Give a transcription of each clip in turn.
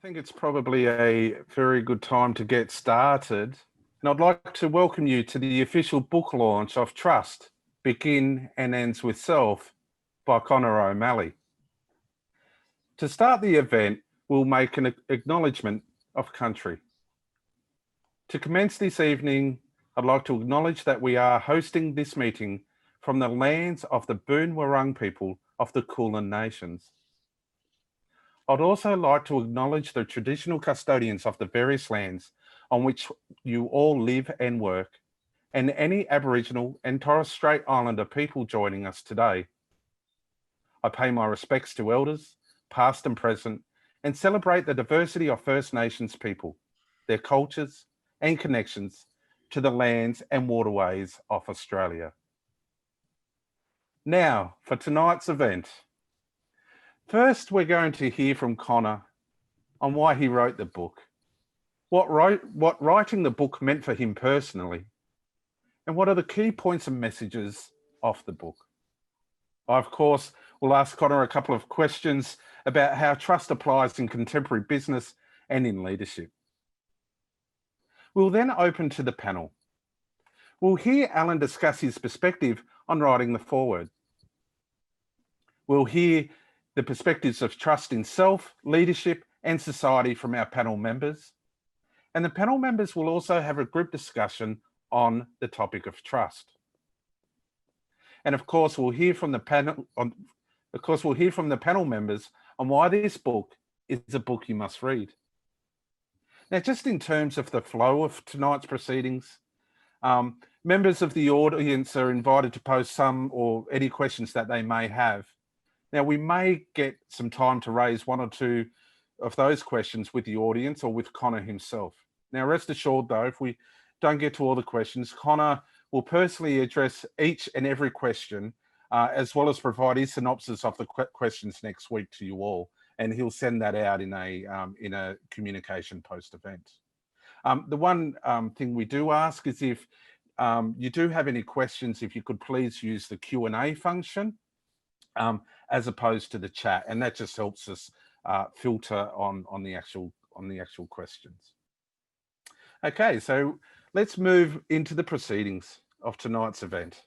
think it's probably a very good time to get started. And I'd like to welcome you to the official book launch of Trust, Begin and Ends with Self by Conor O'Malley. To start the event, we'll make an acknowledgement of country. To commence this evening, I'd like to acknowledge that we are hosting this meeting from the lands of the Boon Wurrung people of the Kulin Nations. I'd also like to acknowledge the traditional custodians of the various lands on which you all live and work, and any Aboriginal and Torres Strait Islander people joining us today. I pay my respects to elders, past and present, and celebrate the diversity of First Nations people, their cultures and connections to the lands and waterways of Australia. Now, for tonight's event. First, we're going to hear from Conor on why he wrote the book, what writing the book meant for him personally, and what are the key points and messages of the book. I, of course, will ask Conor a couple of questions about how trust applies in contemporary business and in leadership. We'll then open to the panel. We'll hear Alan discuss his perspective on writing the foreword. We'll hear the perspectives of trust in self, leadership, and society from our panel members. And the panel members will also have a group discussion on the topic of trust. And of course, we'll hear from the panel members on why this book is a book you must read. Now, just in terms of the flow of tonight's proceedings, members of the audience are invited to post some or any questions that they may have. Now, we may get some time to raise one or two of those questions with the audience or with Conor himself. Now, rest assured, though, if we don't get to all the questions, Conor will personally address each and every question, as well as provide his synopsis of the questions next week to you all, and he'll send that out in a communication post-event. The one thing we do ask is if you do have any questions, if you could please use the Q&A function, as opposed to the chat, and that just helps us filter on the actual questions. Okay, so let's move into the proceedings of tonight's event.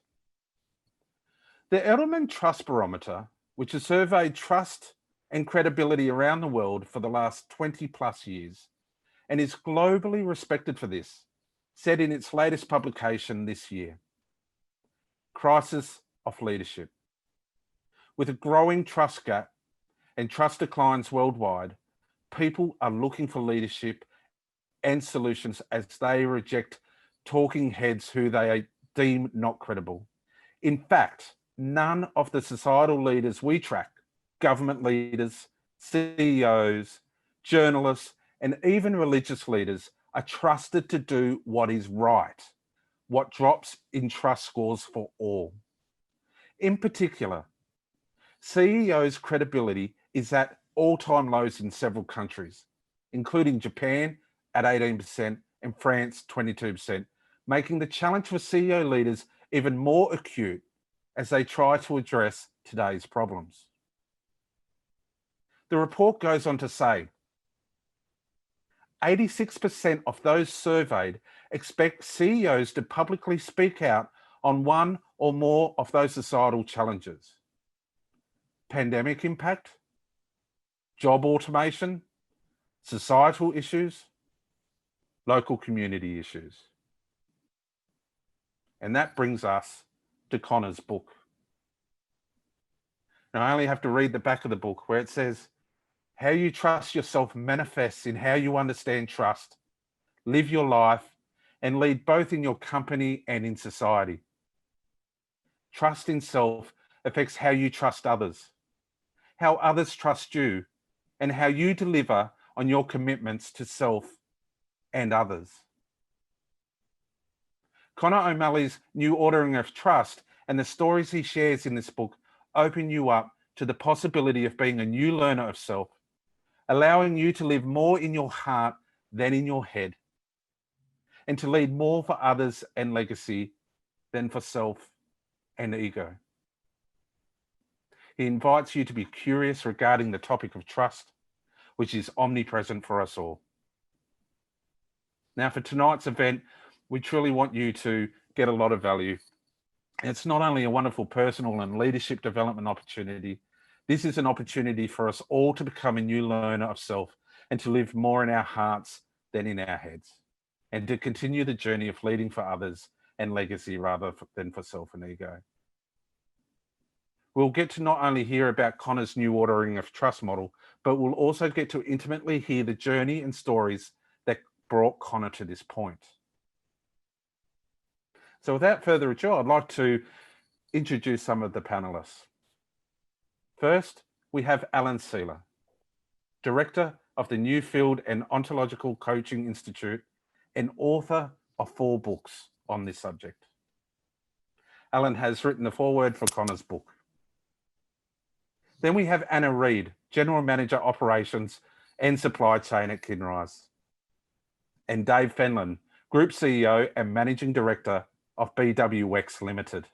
The Edelman Trust Barometer, which has surveyed trust and credibility around the world for the last 20 plus years, and is globally respected for this, said in its latest publication this year, Crisis of Leadership. With a growing trust gap and trust declines worldwide, people are looking for leadership and solutions as they reject talking heads who they deem not credible. In fact, none of the societal leaders we track, government leaders, CEOs, journalists, and even religious leaders are trusted to do what is right, what drops in trust scores for all. In particular, CEOs' credibility is at all-time lows in several countries, including Japan at 18% and France 22%, making the challenge for CEO leaders even more acute as they try to address today's problems. The report goes on to say, 86% of those surveyed expect CEOs to publicly speak out on one or more of those societal challenges. Pandemic impact, job automation, societal issues, local community issues. And that brings us to Conor's book. Now, I only have to read the back of the book where it says, how you trust yourself manifests in how you understand trust, live your life, and lead both in your company and in society. Trust in self affects how you trust others, how others trust you, and how you deliver on your commitments to self and others. Conor O'Malley's new ordering of trust and the stories he shares in this book open you up to the possibility of being a new learner of self, allowing you to live more in your heart than in your head, and to lead more for others and legacy than for self and ego. He invites you to be curious regarding the topic of trust, which is omnipresent for us all. Now, for tonight's event, we truly want you to get a lot of value. It's not only a wonderful personal and leadership development opportunity, this is an opportunity for us all to become a new learner of self and to live more in our hearts than in our heads, and to continue the journey of leading for others and legacy rather than for self and ego. We'll get to not only hear about Conor's new ordering of trust model, but we'll also get to intimately hear the journey and stories that brought Conor to this point. So without further ado, I'd like to introduce some of the panelists. First, we have Alan Sieler, Director of the Newfield and Ontological Coaching Institute and author of 4 books on this subject. Alan has written the foreword for Conor's book. Then we have Reid, General Manager Operations and Supply Chain at Kinrise, and Dave Fenlon, Group CEO and Managing Director of BWX Limited.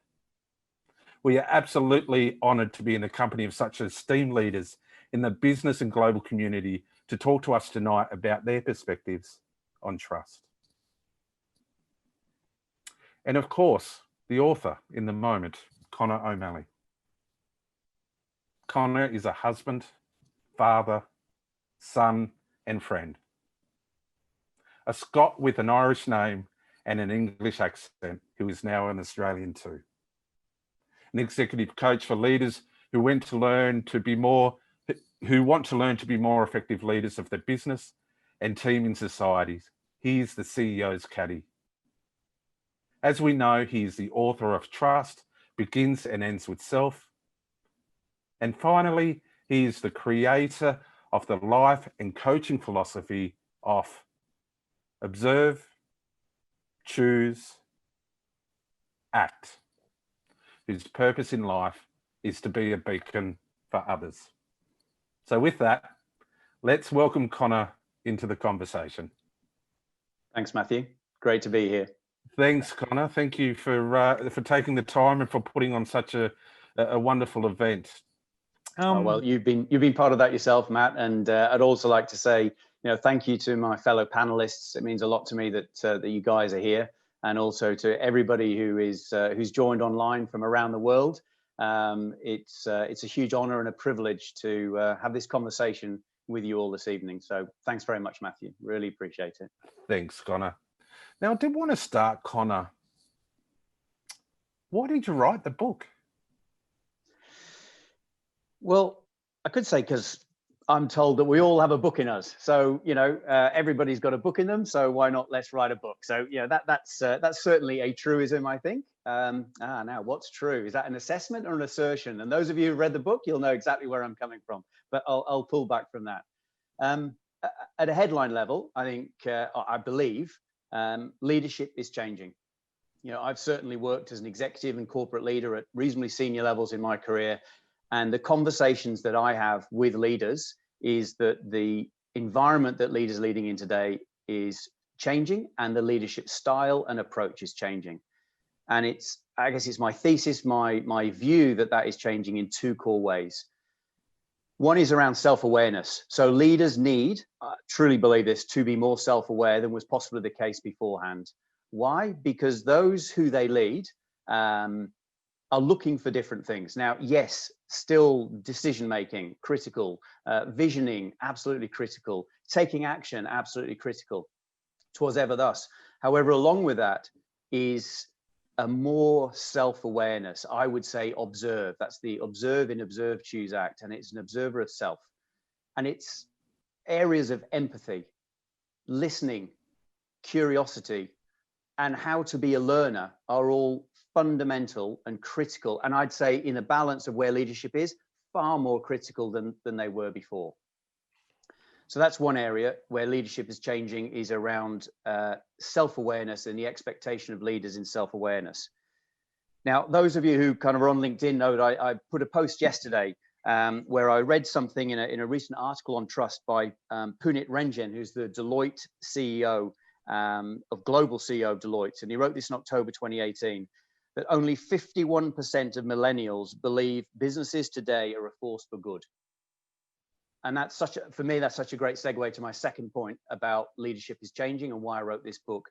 We are absolutely honoured to be in the company of such esteemed leaders in the business and global community to talk to us tonight about their perspectives on trust. And of course, the author in the moment, Conor O'Malley. Conor is a husband, father, son, and friend. A Scot with an Irish name and an English accent who is now an Australian too. An executive coach for leaders who want to learn to be more effective leaders of their business and team in societies. He is the CEOs Caddy. As we know, he is the author of Trust, Begins and Ends with Self. And finally, he is the creator of the life and coaching philosophy of observe, choose, act, whose purpose in life is to be a beacon for others. So with that, let's welcome Conor into the conversation. Thanks, Matthew. Great to be here. Thanks, Conor. Thank you for taking the time and for putting on such a wonderful event. Well, you've been part of that yourself, Matt, and I'd also like to say, thank you to my fellow panelists. It means a lot to me that you guys are here, and also to everybody who's joined online from around the world. It's a huge honor and a privilege to have this conversation with you all this evening. So thanks very much, Matthew. Really appreciate it. Thanks, Conor. Now, I did want to start, Conor. Why did you write the book? Well, I could say because I'm told that we all have a book in us. So, everybody's got a book in them. So why not let's write a book? So, that's certainly a truism, I think. Now, what's true? Is that an assessment or an assertion? And those of you who read the book, you'll know exactly where I'm coming from. But I'll pull back from that. At a headline level, I think, I believe leadership is changing. I've certainly worked as an executive and corporate leader at reasonably senior levels in my career. And the conversations that I have with leaders is that the environment that leaders are leading in today is changing, and the leadership style and approach is changing. And I guess it's my thesis, my view that is changing in 2 core ways. One is around self-awareness. So leaders need, I truly believe this, to be more self-aware than was possibly the case beforehand. Why? Because those who they lead are looking for different things. Now, yes, still decision-making, critical, visioning, absolutely critical, taking action, absolutely critical, 'twas ever thus. However, along with that is a more self-awareness. I would say observe. That's the observe in Observe, Choose, Act. And it's an observer of self. And it's areas of empathy, listening, curiosity, and how to be a learner are all fundamental and critical. And I'd say in a balance of where leadership is, far more critical than they were before. So that's one area where leadership is changing, is around self-awareness and the expectation of leaders in self-awareness. Now, those of you who kind of are on LinkedIn know that I put a post yesterday where I read something in a recent article on trust by Punit Renjen, who's the Deloitte CEO, global CEO of Deloitte. And he wrote this in October 2018, that only 51% of millennials believe businesses today are a force for good. And that's for me, that's such a great segue to my second point about leadership is changing and why I wrote this book.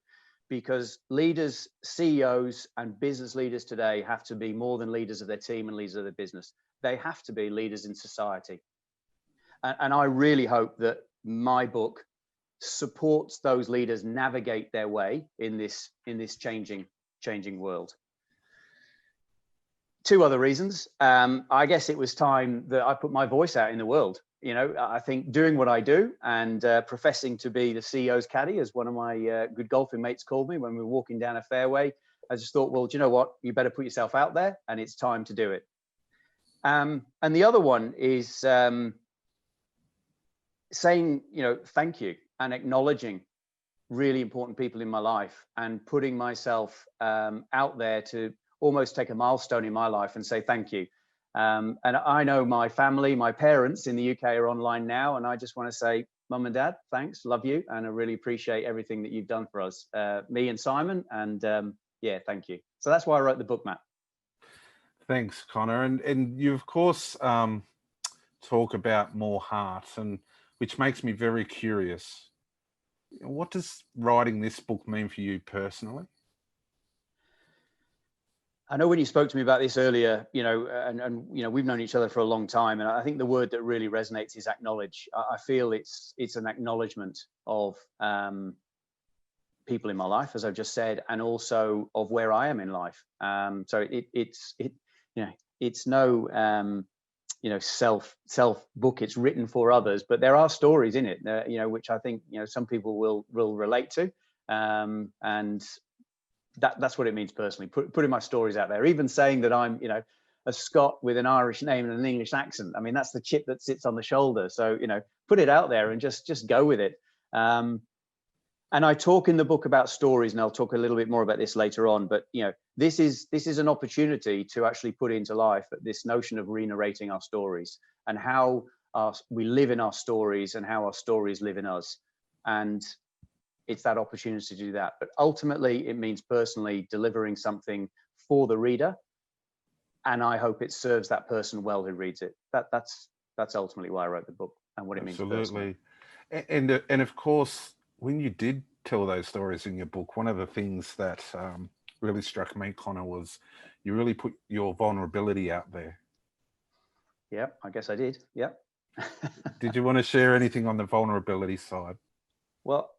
Because leaders, CEOs and business leaders today have to be more than leaders of their team and leaders of their business. They have to be leaders in society. And I really hope that my book supports those leaders navigate their way in this changing world. Two other reasons. I guess it was time that I put my voice out in the world. You know, I think doing what I do and professing to be the CEO's Caddy, as one of my good golfing mates called me when we were walking down a fairway, I just thought, well, do you know what? You better put yourself out there, and it's time to do it. And the other one is saying, you know, thank you and acknowledging really important people in my life and putting myself out there to almost take a milestone in my life and say thank you. And I know my family, my parents in the UK are online now, and I just want to say, Mum and Dad, thanks, love you, and I really appreciate everything that you've done for us, me and Simon, and yeah, thank you. So that's why I wrote the book, Matt. Thanks, Conor. And you, of course, talk about more heart, and which makes me very curious. What does writing this book mean for you personally? I know when you spoke to me about this earlier, you know, and you know, we've known each other for a long time, and I think the word that really resonates is acknowledge. I feel it's an acknowledgement of people in my life, as I've just said, and also of where I am in life. So it's you know, it's no you know, self book. It's written for others, but there are stories in it, you know, which I think, you know, some people will relate to, and that's what it means personally, putting my stories out there, even saying that I'm, you know, a Scot with an Irish name and an English accent. I mean, that's the chip that sits on the shoulder. So, you know, put it out there and just go with it. And I talk in the book about stories, and I'll talk a little bit more about this later on, but you know, this is an opportunity to actually put into life this notion of re-narrating our stories and how we live in our stories and how our stories live in us. And it's that opportunity to do that. But ultimately, it means personally delivering something for the reader. And I hope it serves that person well who reads it. That's ultimately why I wrote the book and what it means personally. And of course, when you did tell those stories in your book, one of the things that really struck me, Conor, was you really put your vulnerability out there. Yeah, I guess I did. Yeah. Did you want to share anything on the vulnerability side? Well,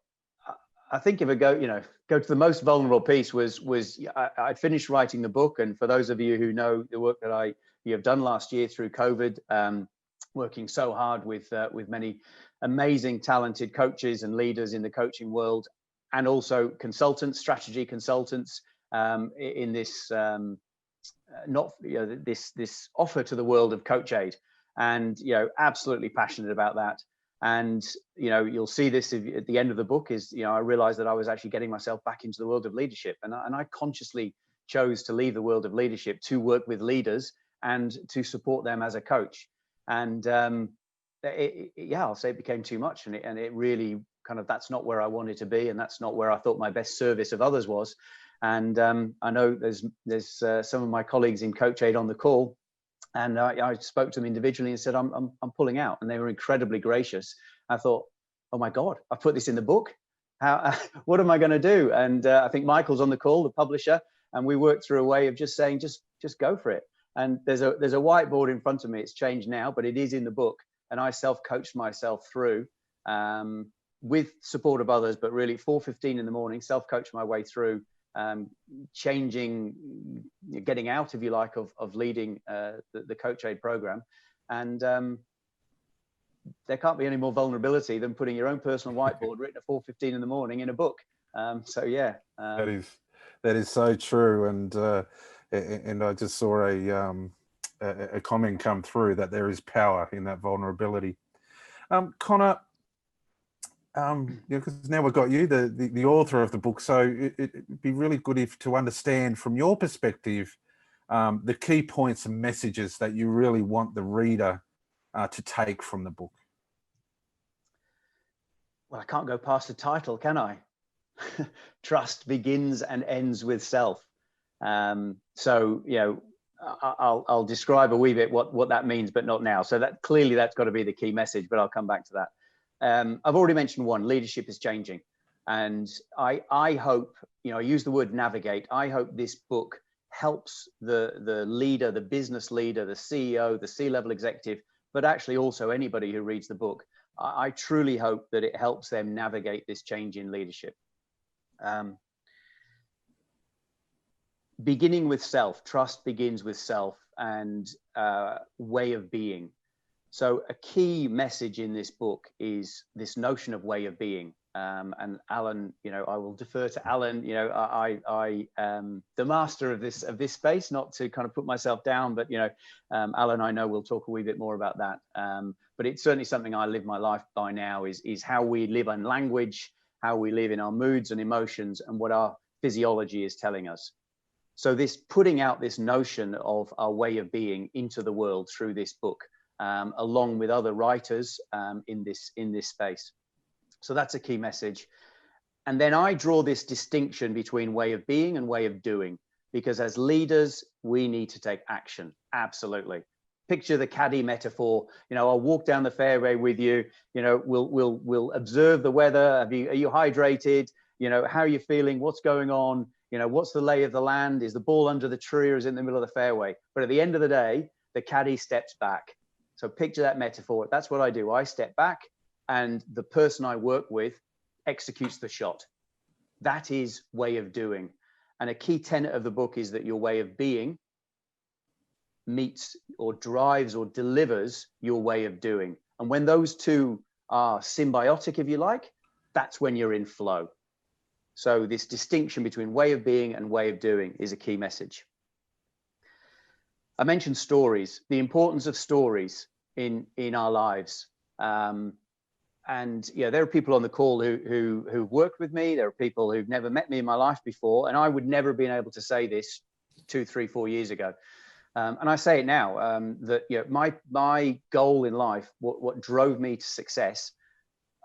I think if I go to the most vulnerable piece was I'd finished writing the book. And for those of you who know the work that you have done last year through COVID, working so hard with many amazing, talented coaches and leaders in the coaching world, and also consultants, strategy consultants, in this this offer to the world of Coach Aid, and you know, absolutely passionate about that. And you know, you'll see this at the end of the book is, you know, I realized that I was actually getting myself back into the world of leadership, and I consciously chose to leave the world of leadership to work with leaders and to support them as a coach. And yeah, I'll say it became too much, and it really kind of, that's not where I wanted to be, and that's not where I thought my best service of others was. And I know there's some of my colleagues in Coach Aid on the call, and I spoke to them individually and said, I'm pulling out, and they were incredibly gracious. I thought, oh my God, I put this in the book. What am I going to do? And I think Michael's on the call, the publisher, and we worked through a way of just saying, just go for it. And there's a whiteboard in front of me. It's changed now, but it is in the book. And I self-coached myself through, with support of others, but really 4:15 in the morning, self-coached my way through, changing, getting out, if you like, of leading the Coach Aid program. And there can't be any more vulnerability than putting your own personal whiteboard written at 4:15 in the morning in a book. So yeah, that is so true. And I just saw a comment come through that there is power in that vulnerability. Conor, because now we've got you, the author of the book, so it'd be really good to understand from your perspective the key points and messages that you really want the reader to take from the book. Well, I can't go past the title, can I? Trust begins and ends with self. So, you know, I'll describe a wee bit what that means, but not now. So that clearly that's got to be the key message, but I'll come back to that. I've already mentioned one, leadership is changing. And I hope, I use the word navigate. I hope this book helps the leader, the business leader, the CEO, the C-level executive, but actually also anybody who reads the book. I truly hope that it helps them navigate this change in leadership. Beginning with self, trust begins with self and way of being. So a key message in this book is this notion of way of being. And Alan, I will defer to Alan. I the master of this space, not to kind of put myself down, but Alan, I know we'll talk a wee bit more about that. But it's certainly something I live my life by now. Is how we live in language, how we live in our moods and emotions, and what our physiology is telling us. So this putting out this notion of our way of being into the world through this book, along with other writers in this space. So that's a key message. And then I draw this distinction between way of being and way of doing, because as leaders, we need to take action. Absolutely. Picture the caddy metaphor. I'll walk down the fairway with you. We'll observe the weather. Are you hydrated? How are you feeling? What's going on? What's the lay of the land? Is the ball under the tree or is it in the middle of the fairway? But at the end of the day, the caddy steps back. So picture that metaphor. That's what I do. I step back and the person I work with executes the shot. That is way of doing. And a key tenet of the book is that your way of being meets or drives or delivers your way of doing. And when those two are symbiotic, if you like, that's when you're in flow. So this distinction between way of being and way of doing is a key message. I mentioned stories, the importance of stories in our lives. And there are people on the call who've worked with me. There are people who've never met me in my life before, and I would never have been able to say this 2, 3, 4 years ago. And I say it now, that my goal in life, what drove me to success,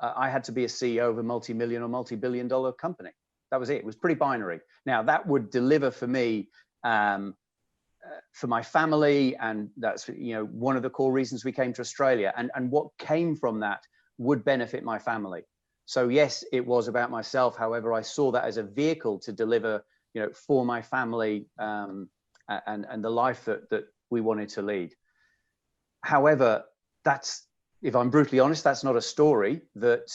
I had to be a CEO of a multi-million or multi-billion-dollar company. That was it. It was pretty binary. Now that would deliver for me, for my family, and that's one of the core reasons we came to Australia. And what came from that would benefit my family. So yes, it was about myself. However, I saw that as a vehicle to deliver, for my family and the life that we wanted to lead. However, that's, if I'm brutally honest, that's not a story that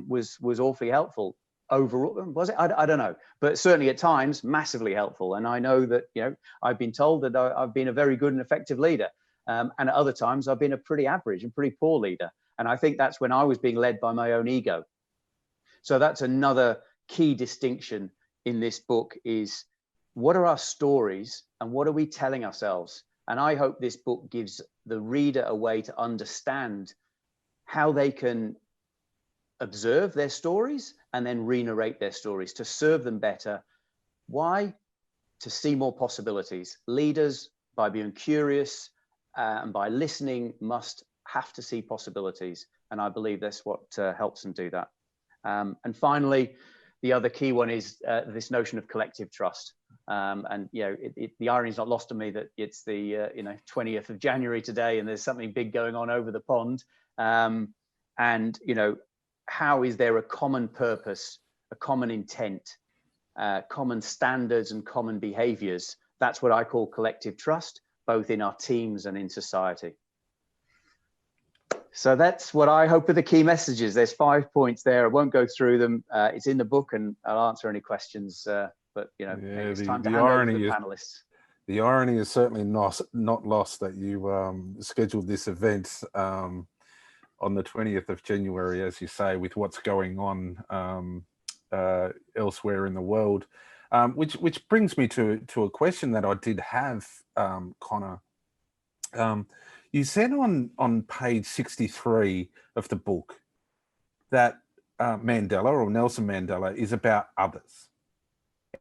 was awfully helpful. Overall, was it? I don't know, but certainly at times massively helpful. And I know that I've been told that I've been a very good and effective leader, and at other times I've been a pretty average and pretty poor leader. And I think that's when I was being led by my own ego. So that's another key distinction in this book: is what are our stories and what are we telling ourselves? And I hope this book gives the reader a way to understand how they can observe their stories and then re-narrate their stories to serve them better. Why? To see more possibilities. Leaders, by being curious and by listening, have to see possibilities. And I believe that's what helps them do that. And finally, the other key one is this notion of collective trust. And the irony is not lost on me that it's the 20th of January today, and there's something big going on over the pond. And how is there a common purpose, a common intent, common standards and common behaviors? That's what I call collective trust, both in our teams and in society. So that's what I hope are the key messages. There's 5 points there. I won't go through them. It's in the book, and I'll answer any questions. But it's time to hand over to the panelists. The irony is certainly not lost that you scheduled this event on the 20th of January, as you say, with what's going on elsewhere in the world, which brings me to a question that I did have, Conor. You said on page 63 of the book that Mandela, or Nelson Mandela, is about others,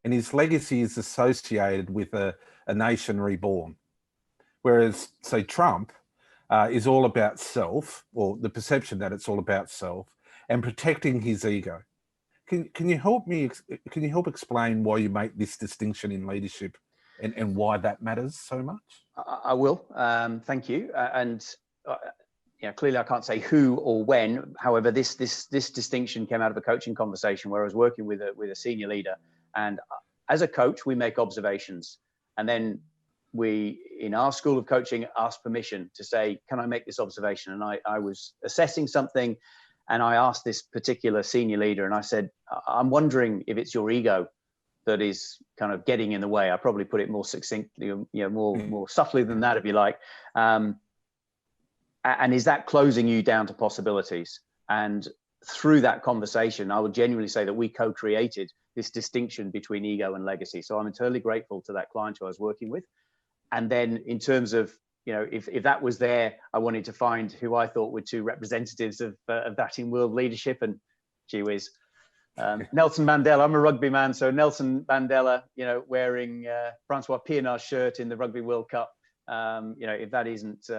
and his legacy is associated with a nation reborn, whereas, say, Trump is all about self, or the perception that it's all about self, and protecting his ego. Can you help me? Can you help explain why you make this distinction in leadership and why that matters so much? I will. Thank you. Clearly I can't say who or when. However, this distinction came out of a coaching conversation where I was working with a senior leader, and as a coach, we make observations, and then we, in our school of coaching, ask permission to say, can I make this observation? And I was assessing something, and I asked this particular senior leader, and I said, I'm wondering if it's your ego that is kind of getting in the way. I probably put it more succinctly, more subtly than that, if you like. And is that closing you down to possibilities? And through that conversation, I would genuinely say that we co-created this distinction between ego and legacy. So I'm eternally grateful to that client who I was working with. And then in terms of, if that was there, I wanted to find who I thought were two representatives of that in world leadership. And gee whiz, Nelson Mandela. I'm a rugby man, so Nelson Mandela, wearing Francois Pienaar's shirt in the Rugby World Cup. If that isn't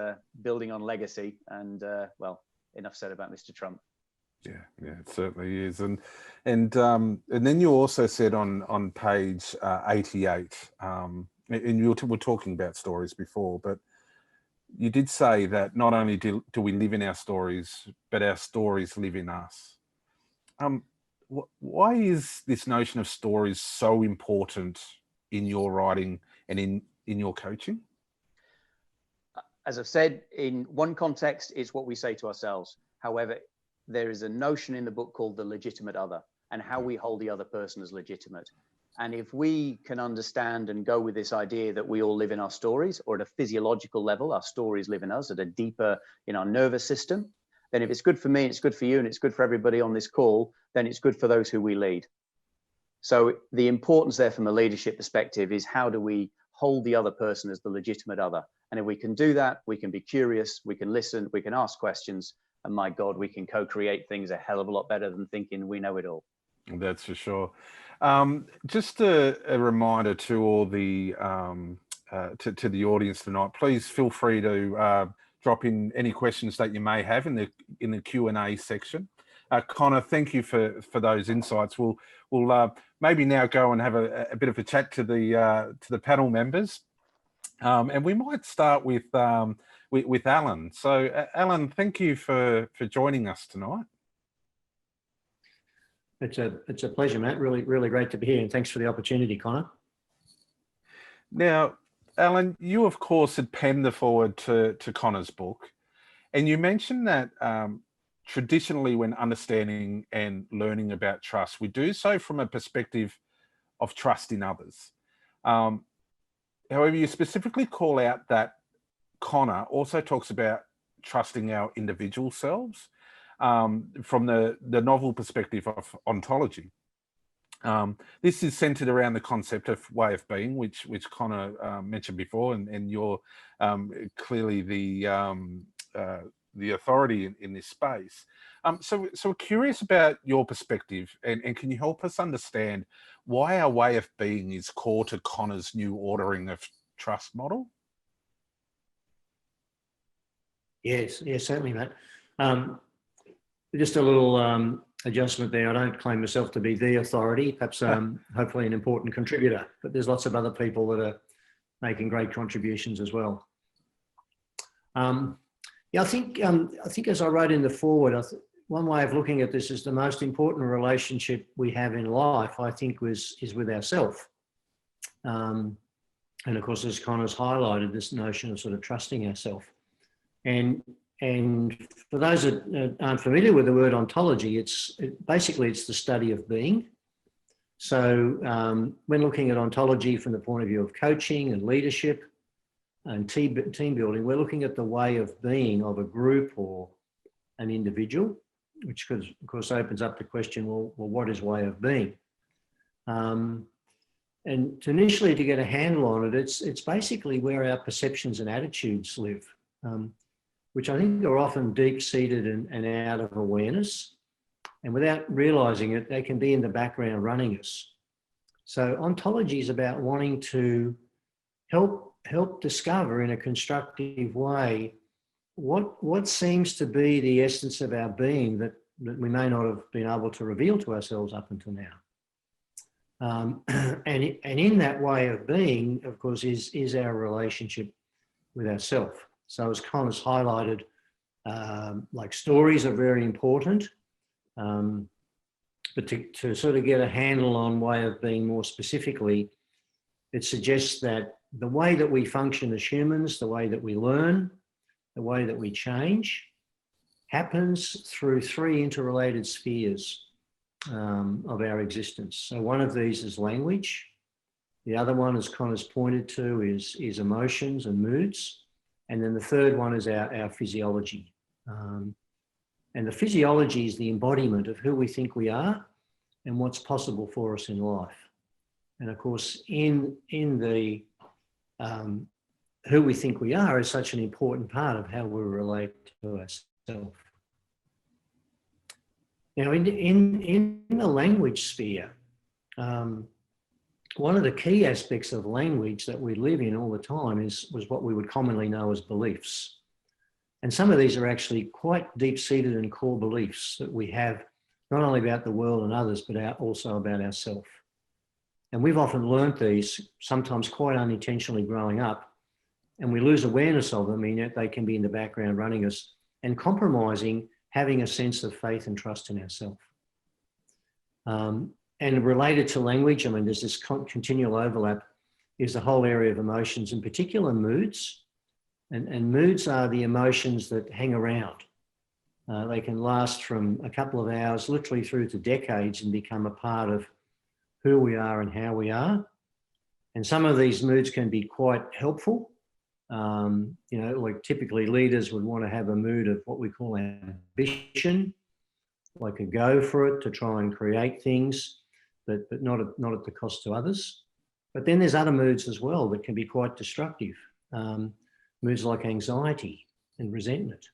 building on legacy, and well, enough said about Mr. Trump. Yeah, it certainly is. And then you also said on page 88, and you were talking about stories before, but you did say that not only do we live in our stories, but our stories live in us. Why is this notion of stories so important in your writing and in your coaching? As I've said, in one context, it's what we say to ourselves. However, there is a notion in the book called the legitimate other, and how we hold the other person as legitimate. And if we can understand and go with this idea that we all live in our stories, or at a physiological level, our stories live in us at a deeper, in our nervous system, then if it's good for me, it's good for you, and it's good for everybody on this call, then it's good for those who we lead. So the importance there from a leadership perspective is, how do we hold the other person as the legitimate other? And if we can do that, we can be curious, we can listen, we can ask questions, and my God, we can co-create things a hell of a lot better than thinking we know it all. That's for sure. Just a reminder to all the to the audience tonight, please feel free to drop in any questions that you may have in the Q&A section. Conor, thank you for those insights. We'll maybe now go and have a bit of a chat to the panel members, and we might start with Alan. So, Alan, thank you for joining us tonight. It's a pleasure, Matt. Really great to be here, and thanks for the opportunity, Conor. Now, Alan, you of course had penned the foreword to Conor's book, and you mentioned that traditionally, when understanding and learning about trust, we do so from a perspective of trust in others. However, you specifically call out that Conor also talks about trusting our individual selves from the novel perspective of ontology. This is centered around the concept of way of being, which Conor mentioned before, and you're clearly the authority in this space. So we're curious about your perspective, and can you help us understand why our way of being is core to Conor's new ordering of trust model? Yes, certainly, Matt. Just a little adjustment there. I don't claim myself to be the authority, perhaps hopefully an important contributor, but there's lots of other people that are making great contributions as well. Yeah, I think as I wrote in the foreword, one way of looking at this is the most important relationship we have in life, I think, is with ourselves. And of course, as Conor's highlighted, this notion of sort of trusting ourselves. And for those that aren't familiar with the word ontology, basically it's the study of being. So when looking at ontology from the point of view of coaching and leadership and team building, we're looking at the way of being of a group or an individual, which of course opens up the question, well, what is way of being? And initially, to get a handle on it, it's basically where our perceptions and attitudes live, which I think are often deep-seated and out of awareness. And without realizing it, they can be in the background running us. So ontology is about wanting to help discover in a constructive way what seems to be the essence of our being that we may not have been able to reveal to ourselves up until now. And in that way of being, of course, is our relationship with ourselves. So as Connor's highlighted, like stories are very important, but to sort of get a handle on way of being more specifically, it suggests that the way that we function as humans, the way that we learn, the way that we change, happens through three interrelated spheres of our existence. So one of these is language. The other one, as Connor's pointed to, is emotions and moods. And then the third one is our physiology. And the physiology is the embodiment of who we think we are and what's possible for us in life. And of course, in the who we think we are is such an important part of how we relate to ourselves. Now, in the language sphere, one of the key aspects of language that we live in all the time was what we would commonly know as beliefs. And some of these are actually quite deep-seated and core beliefs that we have, not only about the world and others, but also about ourselves. And we've often learnt these, sometimes quite unintentionally growing up, and we lose awareness of them, and yet they can be in the background running us and compromising having a sense of faith and trust in ourselves. And related to language, I mean, there's this continual overlap, is the whole area of emotions, in particular moods. And moods are the emotions that hang around. They can last from a couple of hours, literally through to decades, and become a part of who we are and how we are. And some of these moods can be quite helpful. You know, like typically leaders would want to have a mood of what we call ambition, like a go for it to try and create things, but not at the cost to others. But then there's other moods as well that can be quite destructive. Moods like anxiety and resentment.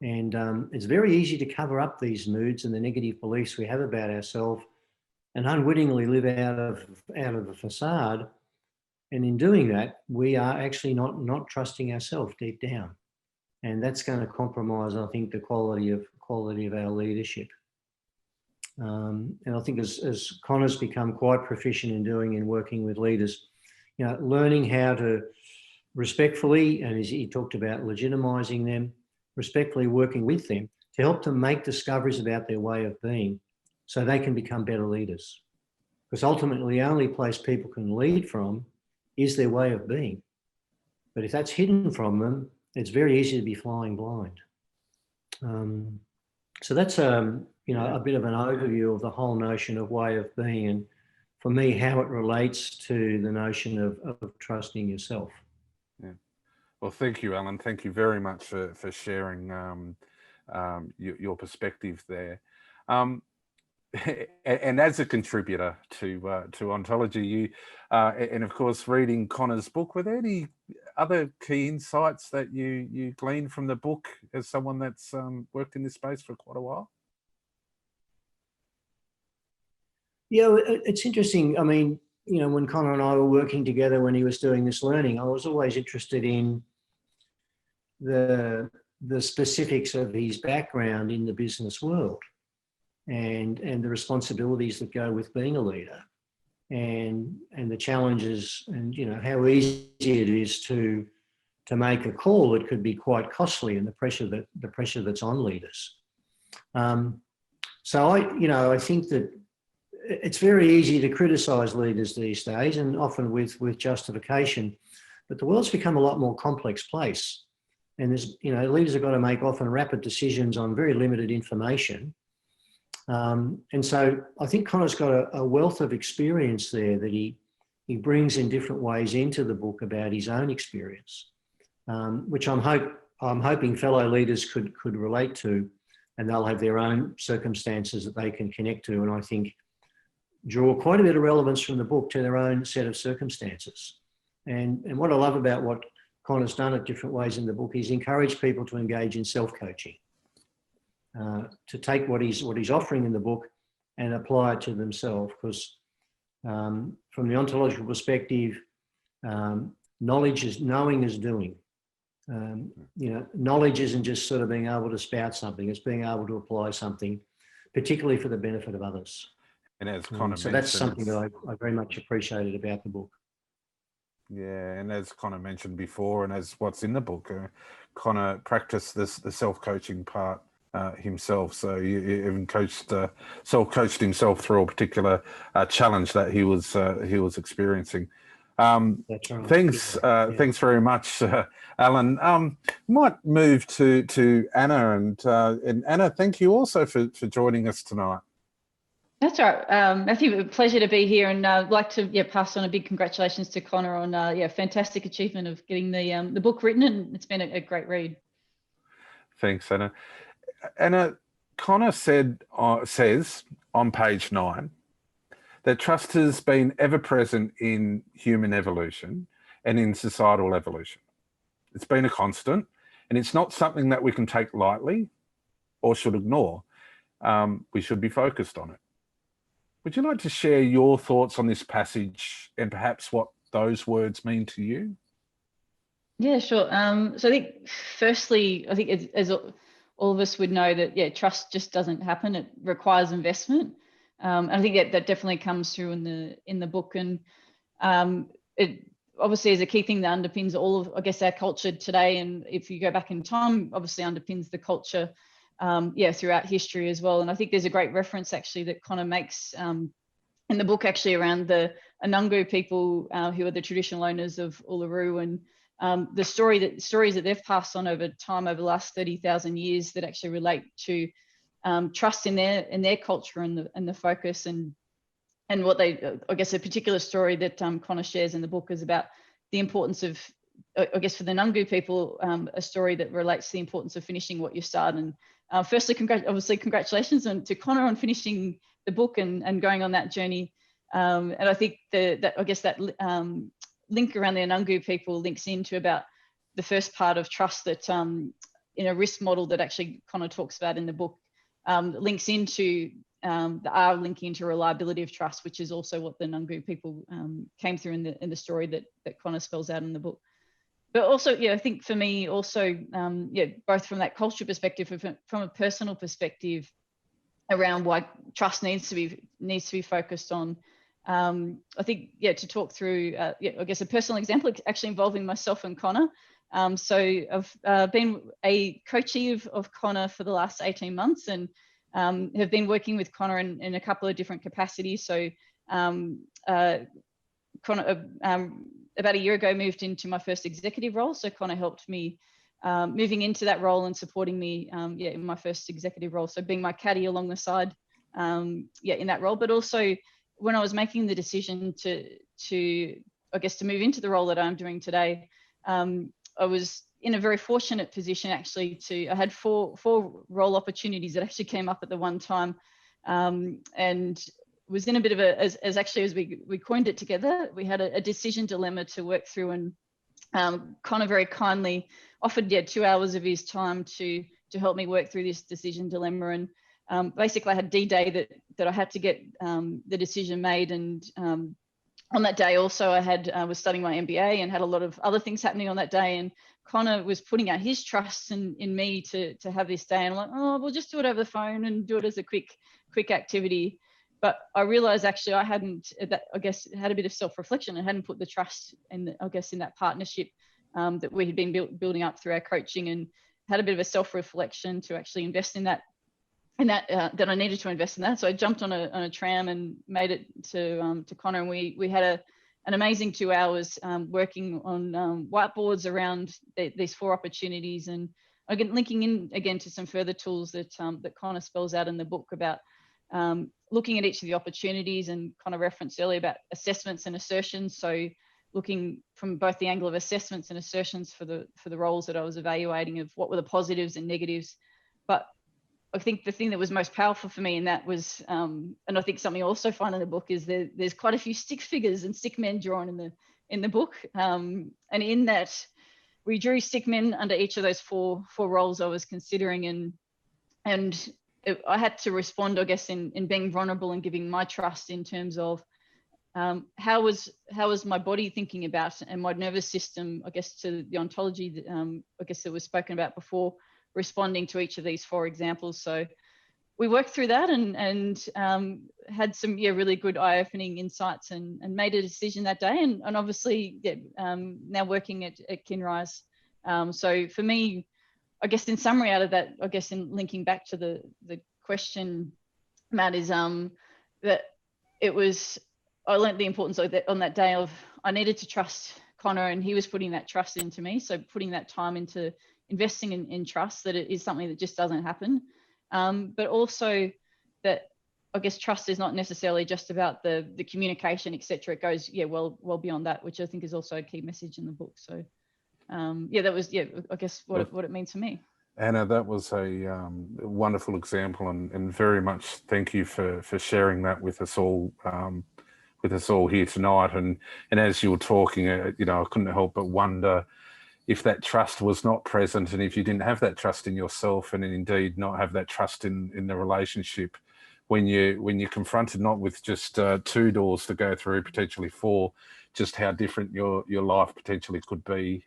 And it's very easy to cover up these moods and the negative beliefs we have about ourselves and unwittingly live out of the facade. And in doing that, we are actually not trusting ourselves deep down. And that's going to compromise, I think, the quality of our leadership. And I think as Connor's become quite proficient in doing in working with leaders, you know, learning how to respectfully, and as he talked about legitimizing them, respectfully working with them to help them make discoveries about their way of being so they can become better leaders. Because ultimately, the only place people can lead from is their way of being. But if that's hidden from them, it's very easy to be flying blind. So that's you know, a bit of an overview of the whole notion of way of being, and for me, how it relates to the notion of trusting yourself. Yeah. Well, thank you, Alan. Thank you very much for sharing your perspective there. And as a contributor to ontology, you and of course reading Connor's book, were there any other key insights that you gleaned from the book as someone that's worked in this space for quite a while? Yeah, it's interesting. I mean, you know, when Conor and I were working together when he was doing this learning, I was always interested in the specifics of his background in the business world and the responsibilities that go with being a leader and the challenges and, you know, how easy it is to make a call that could be quite costly and the pressure that's on leaders. So I think that it's very easy to criticize leaders these days, and often with justification, but the world's become a lot more complex place. And there's, you know, leaders have got to make often rapid decisions on very limited information. And so I think Connor's got a wealth of experience there that he brings in different ways into the book about his own experience, which I'm hoping fellow leaders could relate to, and they'll have their own circumstances that they can connect to, and I think draw quite a bit of relevance from the book to their own set of circumstances. And what I love about what Connor's done at different ways in the book is encourage people to engage in self-coaching, to take what he's offering in the book and apply it to themselves. Because from the ontological perspective, knowing is doing. You know, knowledge isn't just sort of being able to spout something; it's being able to apply something, particularly for the benefit of others. And as Conor So mentioned, that's something that I very much appreciated about the book. Yeah, and as Conor mentioned before, and as what's in the book, Conor practiced the self-coaching part himself. So he even self-coached himself through a particular challenge that he was experiencing. That's right. Thanks, thanks very much, Alan. Might move to Anna, and Anna, thank you also for joining us tonight. That's right, Matthew. A pleasure to be here, and I'd like to pass on a big congratulations to Conor on fantastic achievement of getting the book written, and it's been a great read. Thanks, Anna. Anna, Conor says on page 9 that trust has been ever present in human evolution and in societal evolution. It's been a constant, and it's not something that we can take lightly or should ignore. We should be focused on it. Would you like to share your thoughts on this passage and perhaps what those words mean to you? Yeah, sure. So I think firstly, I think as all of us would know that, trust just doesn't happen. It requires investment. And I think that definitely comes through in the book. And it obviously is a key thing that underpins all of, I guess, our culture today. And if you go back in time, obviously underpins the culture throughout history as well. And I think there's a great reference actually that Conor makes in the book actually around the Anungu people who are the traditional owners of Uluru, and the stories that they've passed on over time over the last 30,000 years that actually relate to trust in their culture and the focus and what they, I guess, a particular story that Conor shares in the book is about the importance of, I guess, for the Nungu people, a story that relates to the importance of finishing what you start. And firstly, congratulations to Conor on finishing the book and going on that journey. And I think that link around the Anungu people links into about the first part of trust that in a risk model that actually Conor talks about in the book, links into the R linking into reliability of trust, which is also what the Nungu people came through in the story that Conor spells out in the book. But also, I think for me also, both from that culture perspective, from a personal perspective, around why trust needs to be focused on. I think to talk through, I guess a personal example actually involving myself and Conor. So I've been a coachee of Conor for the last 18 months, and have been working with Conor in a couple of different capacities. So Conor, about a year ago, moved into my first executive role. So Conor helped me moving into that role and supporting me in my first executive role. So being my caddy along the side in that role, but also when I was making the decision to I guess to move into the role that I'm doing today, I was in a very fortunate position actually I had four role opportunities that actually came up at the one time, and was in a bit of as we coined it together, we had a decision dilemma to work through, and Conor very kindly offered 2 hours of his time to help me work through this decision dilemma. And basically I had D-Day that I had to get the decision made, and on that day also I was studying my MBA and had a lot of other things happening on that day, and Conor was putting out his trust in me to have this day, and I'm like, oh, we'll just do it over the phone and do it as a quick activity. But I realized actually I hadn't, I guess, had a bit of self-reflection. I hadn't put the trust in that partnership that we had been building up through our coaching, and had a bit of a self-reflection to actually invest in that, that I needed to invest in that. So I jumped on a tram and made it to Conor, and we had an amazing 2 hours working on whiteboards around these four opportunities, and again linking in again to some further tools that Conor spells out in the book about looking at each of the opportunities, and kind of referenced earlier about assessments and assertions. So looking from both the angle of assessments and assertions for the roles that I was evaluating, of what were the positives and negatives. But I think the thing that was most powerful for me in that was, and I think something I also find in the book, is there's quite a few stick figures and stick men drawn in the book, and in that we drew stick men under each of those four roles I was considering, and I had to respond, I guess, in being vulnerable and giving my trust in terms of how was my body thinking about, and my nervous system, I guess, to the ontology that I guess that was spoken about before, responding to each of these four examples. So we worked through that and had some really good eye-opening insights and made a decision that day. And obviously, now working at Kinrise. So for me, I guess in summary out of that, I guess in linking back to the question, Matt, is that it was, I learned the importance of that on that day of I needed to trust Conor, and he was putting that trust into me. So putting that time into investing in trust, that it is something that just doesn't happen. But also that I guess trust is not necessarily just about the communication, etc. It goes well beyond that, which I think is also a key message in the book. So that was I guess what it means to me. Anna, that was a wonderful example, and very much thank you for sharing that with us all here tonight. And as you were talking, I couldn't help but wonder if that trust was not present, and if you didn't have that trust in yourself, and indeed not have that trust in the relationship, when you're confronted not with just 2 doors to go through, potentially 4, just how different your life potentially could be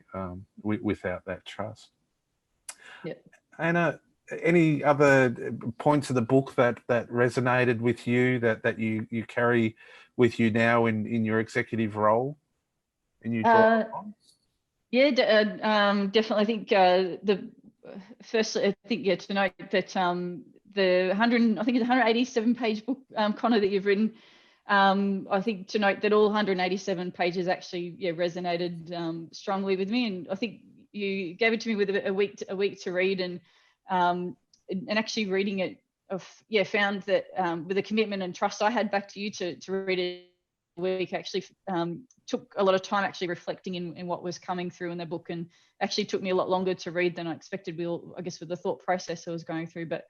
without that trust. Yeah. Anna, any other points of the book that resonated with you that you carry with you now in your executive role, and you draw on? Yeah, definitely. I think to note that the 187 page book, Conor, that you've written, I think to note that all 187 pages actually resonated strongly with me, and I think you gave it to me with a week to read, and actually reading it, found that with the commitment and trust I had back to you to read it a week, actually took a lot of time actually reflecting in what was coming through in the book, and actually took me a lot longer to read than I expected, I guess, with the thought process I was going through. But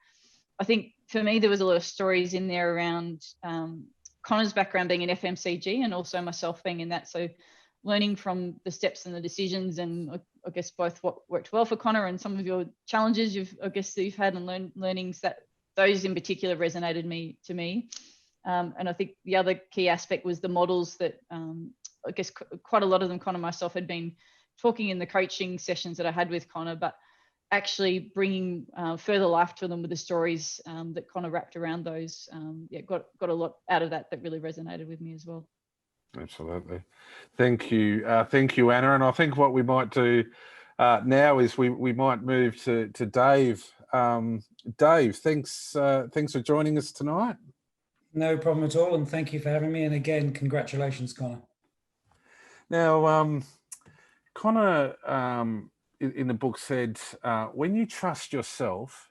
I think for me, there was a lot of stories in there around Conor's background being in FMCG, and also myself being in that. So learning from the steps and the decisions, and I guess both what worked well for Conor and some of your challenges you've had, and learnings that those in particular resonated to me. And I think the other key aspect was the models that I guess quite a lot of them Conor and myself had been talking in the coaching sessions that I had with Conor, but actually bringing further life to them with the stories that Conor wrapped around those. Got a lot out of that really resonated with me as well. Absolutely. Thank you, Anna. And I think what we might do now is we might move to Dave. Dave, thanks for joining us tonight. No problem at all, and thank you for having me. And again, congratulations, Conor. Now, Conor in the book said, when you trust yourself,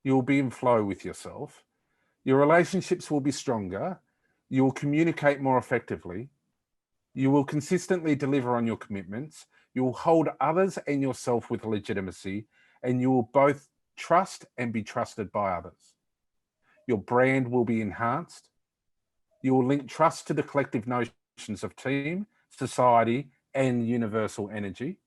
you'll be in flow with yourself. Your relationships will be stronger. You will communicate more effectively. You will consistently deliver on your commitments. You will hold others and yourself with legitimacy, and you will both trust and be trusted by others. Your brand will be enhanced. You will link trust to the collective notions of team, society, and universal energy.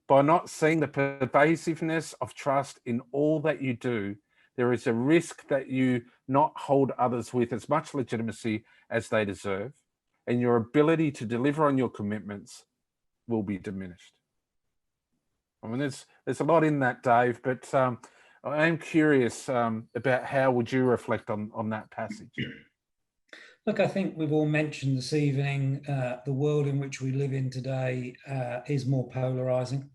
By not seeing the pervasiveness of trust in all that you do, there is a risk that you not hold others with as much legitimacy as they deserve, and your ability to deliver on your commitments will be diminished. I mean, there's a lot in that, Dave, but I am curious about how would you reflect on that passage? Look, I think we've all mentioned this evening, the world in which we live in today is more polarizing.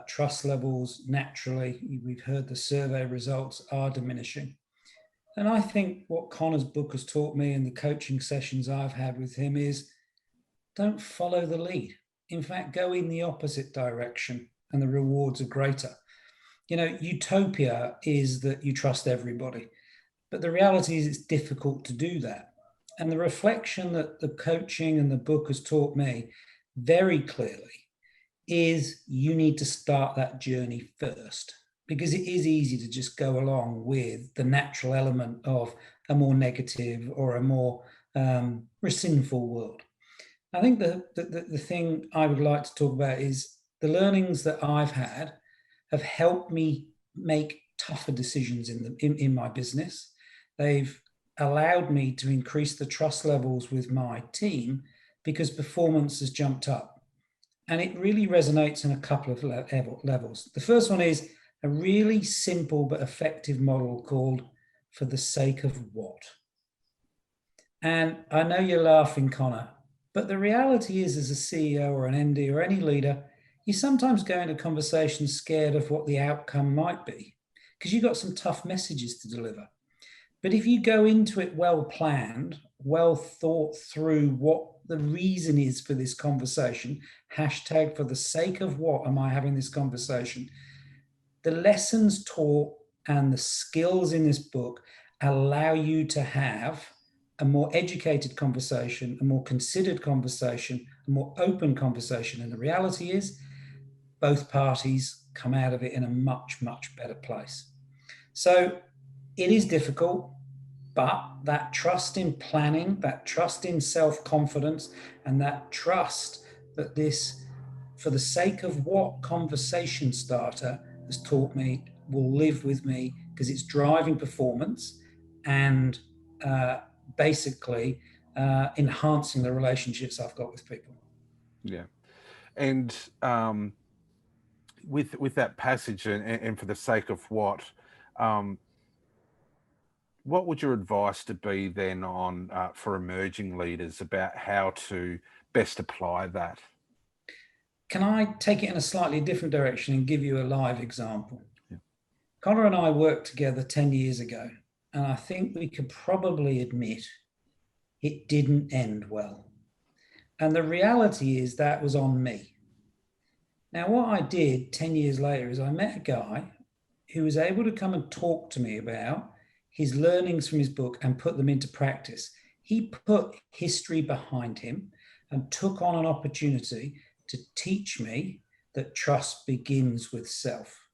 Trust levels, naturally, we've heard the survey results are diminishing. And I think what Conor's book has taught me in the coaching sessions I've had with him is don't follow the lead. In fact, go in the opposite direction and the rewards are greater. Utopia is that you trust everybody, but the reality is it's difficult to do that. And the reflection that the coaching and the book has taught me very clearly is you need to start that journey first, because it is easy to just go along with the natural element of a more negative or a more sinful world. I think the thing I would like to talk about is the learnings that I've had have helped me make tougher decisions in my business. They've allowed me to increase the trust levels with my team because performance has jumped up. And it really resonates in a couple of levels. The first one is a really simple but effective model called for the sake of what. And I know you're laughing, Conor, but the reality is, as a CEO or an MD or any leader, you sometimes go into conversations scared of what the outcome might be, because you've got some tough messages to deliver. But if you go into it well planned, well thought through what the reason is for this conversation, hashtag for the sake of what am I having this conversation, the lessons taught and the skills in this book allow you to have a more educated conversation, a more considered conversation, a more open conversation. And the reality is both parties come out of it in a much, much better place. So it is difficult, but that trust in planning, that trust in self-confidence, and that trust that this, for the sake of what conversation starter has taught me, will live with me because it's driving performance and basically enhancing the relationships I've got with people. Yeah. And with that passage and for the sake of what would your advice to be then on for emerging leaders about how to best apply that? Can I take it in a slightly different direction and give you a live example? Yeah. Conor and I worked together 10 years ago, and I think we could probably admit it didn't end well. And the reality is that was on me. Now, what I did 10 years later is I met a guy who was able to come and talk to me about his learnings from his book and put them into practice. He put history behind him and took on an opportunity to teach me that trust begins with self.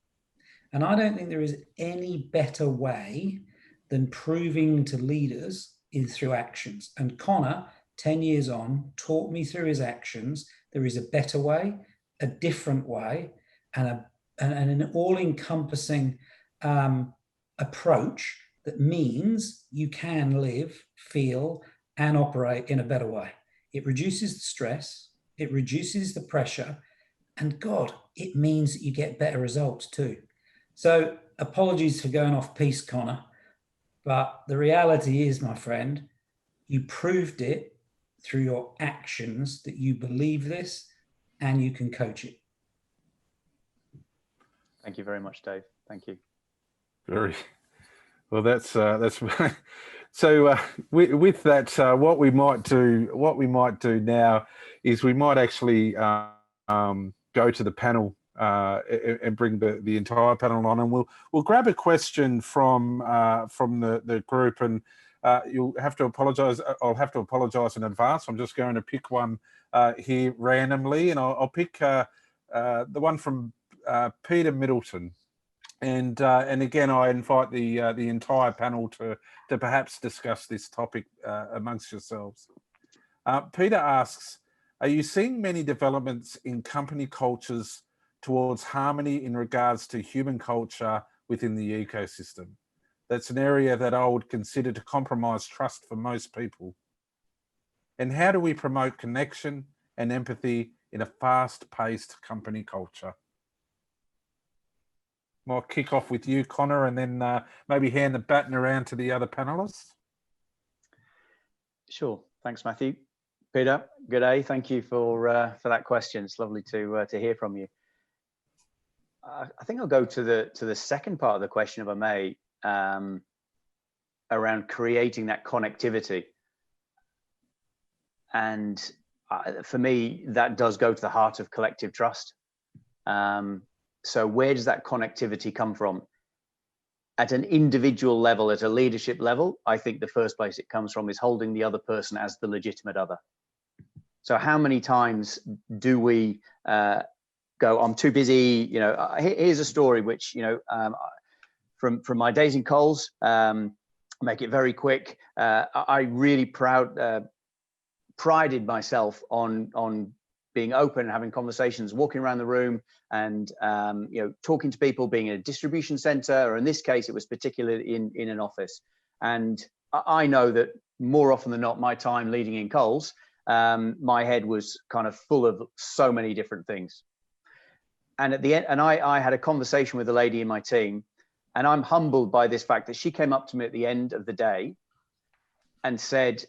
And I don't think there is any better way than proving to leaders is through actions. And Conor, 10 years on, taught me through his actions there is a better way, a different way, and an all-encompassing approach that means you can live, feel, and operate in a better way. It reduces the stress, it reduces the pressure, and God, it means that you get better results too. So apologies for going off piece, Conor, but the reality is, my friend, you proved it through your actions that you believe this and you can coach it. Thank you very much, Dave. Thank you. Very well. That's so. With that, what we might do now is we might actually go to the panel and bring the entire panel on, and we'll grab a question from the group, and you'll have to apologise. I'll have to apologise in advance. I'm just going to pick one here randomly, and I'll pick the one from Peter Middleton. And again, I invite the entire panel to perhaps discuss this topic amongst yourselves. Peter asks, are you seeing many developments in company cultures towards harmony in regards to human culture within the ecosystem? That's an area that I would consider to compromise trust for most people. And how do we promote connection and empathy in a fast-paced company culture? I'll kick off with you, Conor, and then maybe hand the baton around to the other panelists. Sure. Thanks, Matthew. Peter, good day. Thank you for that question. It's lovely to hear from you. I think I'll go to the second part of the question, if I may, around creating that connectivity. And for me, that does go to the heart of collective trust. So where does that connectivity come from? At an individual level, at a leadership level, I think the first place it comes from is holding the other person as the legitimate other. So how many times do we go, I'm too busy, you know, here's a story which, you know, from my days in Coles, make it very quick. I really prided myself on being open and having conversations, walking around the room and, you know, talking to people, being in a distribution center, or in this case, it was particularly in an office. And I know that more often than not, my time leading in Coles, my head was kind of full of so many different things. And at the end, and I had a conversation with a lady in my team, and I'm humbled by this fact that she came up to me at the end of the day and said,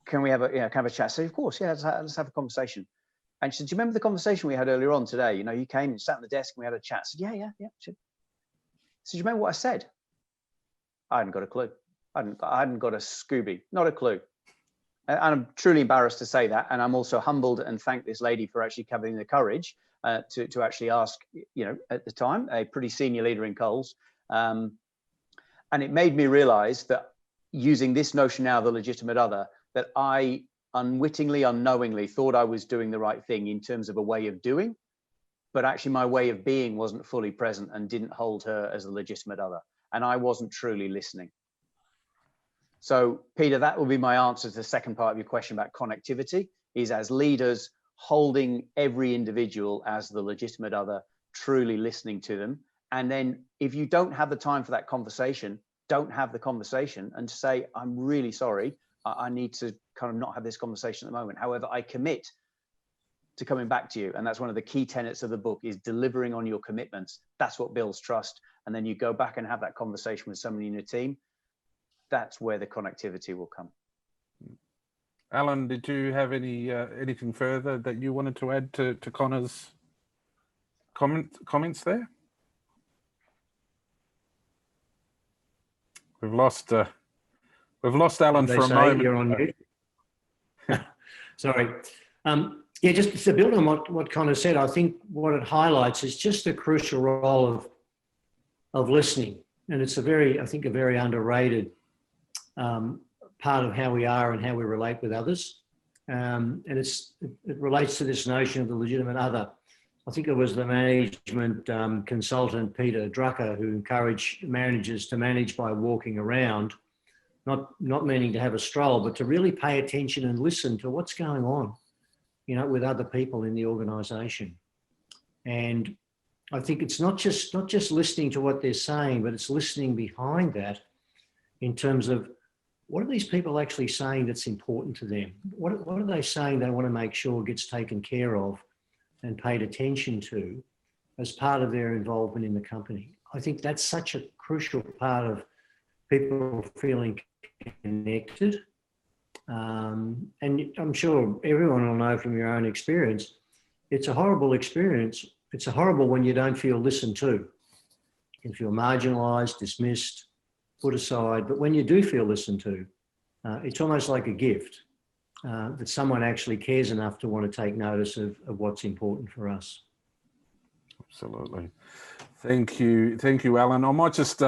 can we have a, can have a chat? I said, of course, yeah, let's have a conversation. And she said, do you remember the conversation we had earlier on today? You came and sat at the desk and we had a chat. I said, yeah. She said, do you remember what I said? I hadn't got a clue. I hadn't got a Scooby, not a clue. And I'm truly embarrassed to say that. And I'm also humbled and thank this lady for actually having the courage to actually ask, at the time, a pretty senior leader in Coles. And it made me realize that using this notion now of the legitimate other, that I unwittingly, unknowingly thought I was doing the right thing in terms of a way of doing, but actually my way of being wasn't fully present and didn't hold her as a legitimate other. And I wasn't truly listening. So Peter, that will be my answer to the second part of your question about connectivity, is as leaders holding every individual as the legitimate other, truly listening to them. And then if you don't have the time for that conversation, don't have the conversation and say, I'm really sorry. I need to kind of not have this conversation at the moment. However, I commit to coming back to you. And that's one of the key tenets of the book, is delivering on your commitments. That's what builds trust. And then you go back and have that conversation with somebody in your team. That's where the connectivity will come. Alan, did you have anything further that you wanted to add to Conor's comments there? We've lost Alan for a moment. You're on mute. Sorry. Yeah, just to build on what Conor said, I think what it highlights is just the crucial role of listening, and it's a very underrated part of how we are and how we relate with others, and it relates to this notion of the legitimate other. I think it was the management consultant Peter Drucker who encouraged managers to manage by walking around, not meaning to have a stroll, but to really pay attention and listen to what's going on, with other people in the organisation. And I think it's not just listening to what they're saying, but it's listening behind that in terms of what are these people actually saying that's important to them? What are they saying they want to make sure gets taken care of and paid attention to as part of their involvement in the company? I think that's such a crucial part of people feeling connected. And I'm sure everyone will know from your own experience, it's a horrible experience. It's horrible when you don't feel listened to. You feel marginalised, dismissed, put aside. But when you do feel listened to, it's almost like a gift that someone actually cares enough to want to take notice of what's important for us. Absolutely. Thank you, Alan. I might just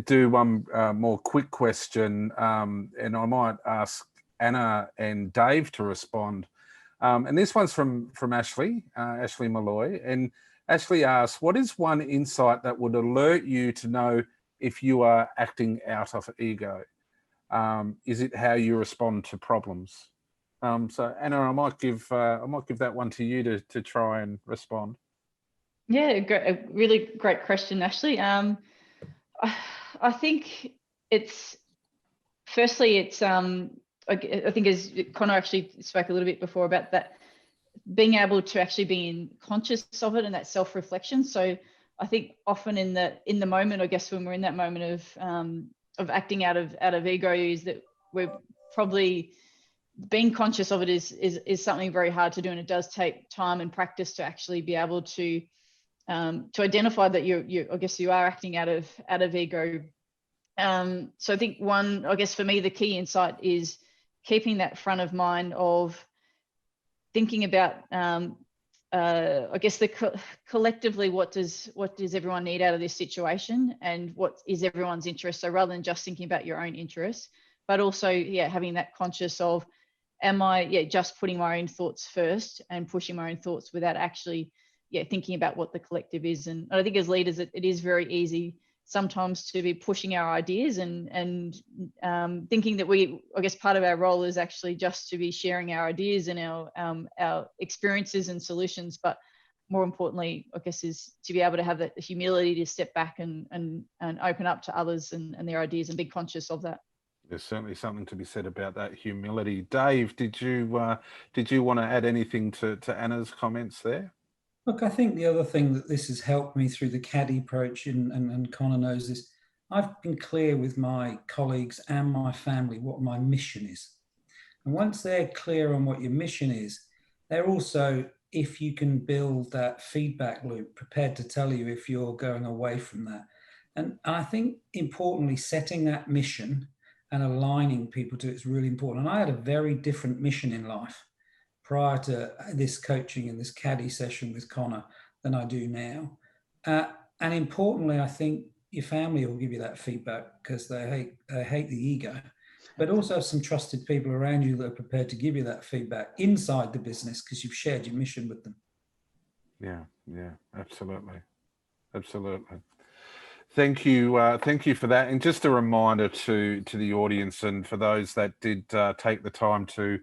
do one more quick question, and I might ask Anna and Dave to respond. And this one's from Ashley Malloy. And Ashley asks, what is one insight that would alert you to know if you are acting out of ego? Is it how you respond to problems? So Anna, I might give that one to you to try and respond. Yeah, a really great question, Ashley. I think it's I think as Conor actually spoke a little bit before about that, being able to actually be conscious of it and that self-reflection. So I think often in the moment, I guess when we're in that moment of acting out of ego, is that we're probably being conscious of it is something very hard to do, and it does take time and practice to actually be able to identify that you are acting out of ego. So I think I guess for me, the key insight is keeping that front of mind of thinking about, I guess collectively, what does everyone need out of this situation, and what is everyone's interest? So rather than just thinking about your own interests, but also, having that conscious of, am I just putting my own thoughts first and pushing my own thoughts without actually thinking about what the collective is. And I think as leaders, it is very easy sometimes to be pushing our ideas and thinking that I guess part of our role is actually just to be sharing our ideas and our experiences and solutions. But more importantly, I guess, is to be able to have that humility to step back and open up to others and their ideas and be conscious of that. There's certainly something to be said about that humility. Dave, did you want to add anything to Anna's comments there? Look, I think the other thing that this has helped me through the Caddy approach, and Conor knows this, I've been clear with my colleagues and my family what my mission is. And once they're clear on what your mission is, they're also, if you can build that feedback loop, prepared to tell you if you're going away from that. And I think importantly, setting that mission and aligning people to it is really important. And I had a very different mission in life prior to this coaching and this Caddy session with Conor than I do now. And importantly, I think your family will give you that feedback because they hate the ego, but also have some trusted people around you that are prepared to give you that feedback inside the business because you've shared your mission with them. Yeah, absolutely. Thank you for that. And just a reminder to the audience and for those that did take the time to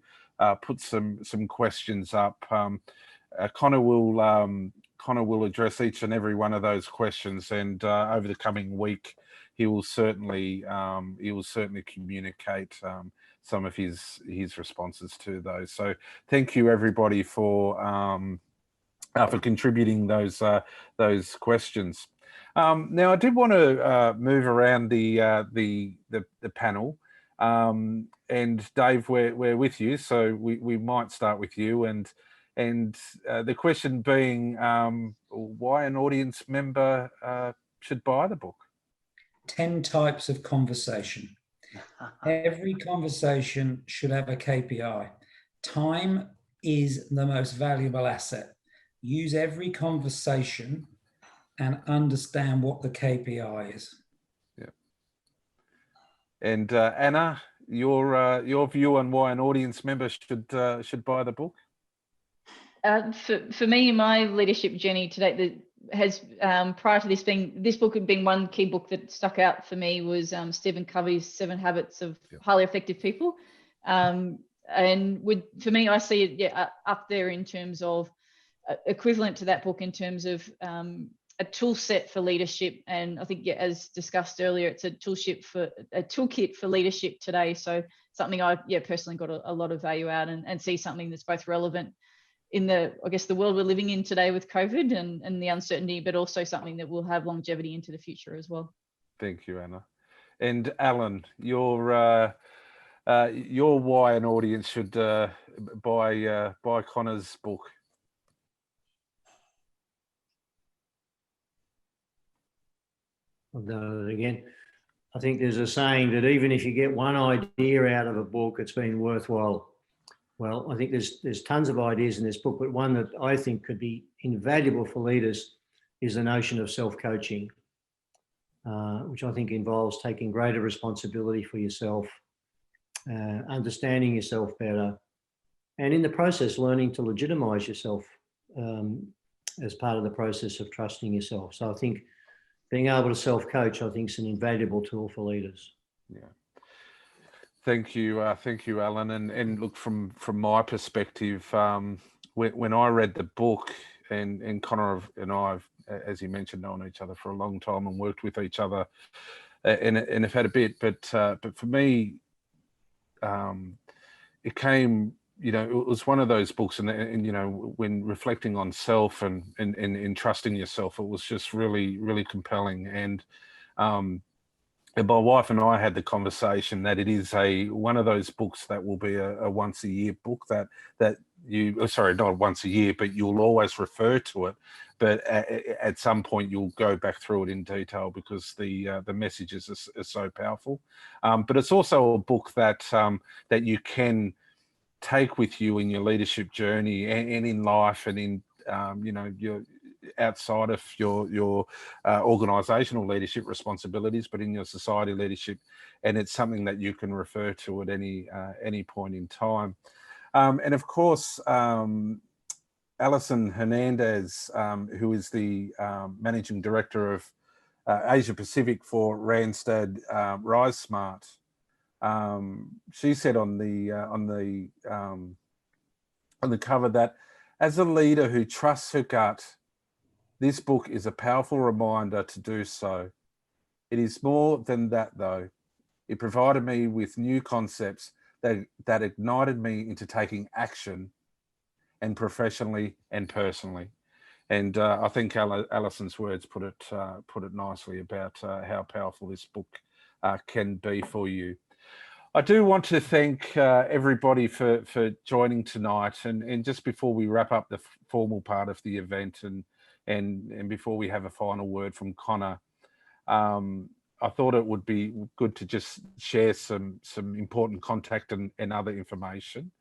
put some questions up. Conor will address each and every one of those questions, and over the coming week, he will certainly communicate some of his responses to those. So thank you everybody for contributing those questions. Now I did want to move around the panel. And Dave, we're with you, so we might start with you. And the question being, why an audience member should buy the book? 10 types of conversation. Every conversation should have a KPI. Time is the most valuable asset. Use every conversation and understand what the KPI is. Yeah. And Anna, your view on why an audience member should buy the book? For me, my leadership journey to date, has prior to this book had been one key book that stuck out for me was Stephen Covey's 7 Habits of Highly Effective People. And for me, I see it up there in terms of equivalent to that book in terms of a tool set for leadership. And I think, as discussed earlier, it's a toolkit for leadership today. So something I personally got a lot of value out and see something that's both relevant in the world we're living in today with COVID and the uncertainty, but also something that will have longevity into the future as well. Thank you, Anna. And Alan, your why an audience should buy Conor's book. Again, I think there's a saying that even if you get one idea out of a book, it's been worthwhile. Well, I think there's tons of ideas in this book, but one that I think could be invaluable for leaders is the notion of self-coaching, which I think involves taking greater responsibility for yourself, understanding yourself better, and in the process, learning to legitimize yourself as part of the process of trusting yourself. So I think being able to self-coach, I think, is an invaluable tool for leaders. Yeah. Thank you, Alan. And look, from my perspective, when I read the book, and Conor and I, as you mentioned, known each other for a long time and worked with each other, and have had a bit. But for me, it came. It was one of those books, and when reflecting on self and trusting yourself, it was just really, really compelling. And my wife and I had the conversation that it is one of those books that will be a once a year book that you, sorry, not once a year, but you'll always refer to it. But at some point you'll go back through it in detail because the messages are so powerful. But it's also a book that you can take with you in your leadership journey and in life and in your outside of your organizational leadership responsibilities, but in your society leadership, and it's something that you can refer to at any point in time. And of course, Alison Hernandez, who is the managing director of Asia Pacific for Randstad Rise Smart, she said on the cover that as a leader who trusts her gut, this book is a powerful reminder to do so. It is more than that, though. It provided me with new concepts that ignited me into taking action, and professionally and personally. And I think Alison's words put it nicely about how powerful this book can be for you. I do want to thank everybody for joining tonight, and just before we wrap up the formal part of the event, and before we have a final word from Conor, I thought it would be good to just share some important contact and other information.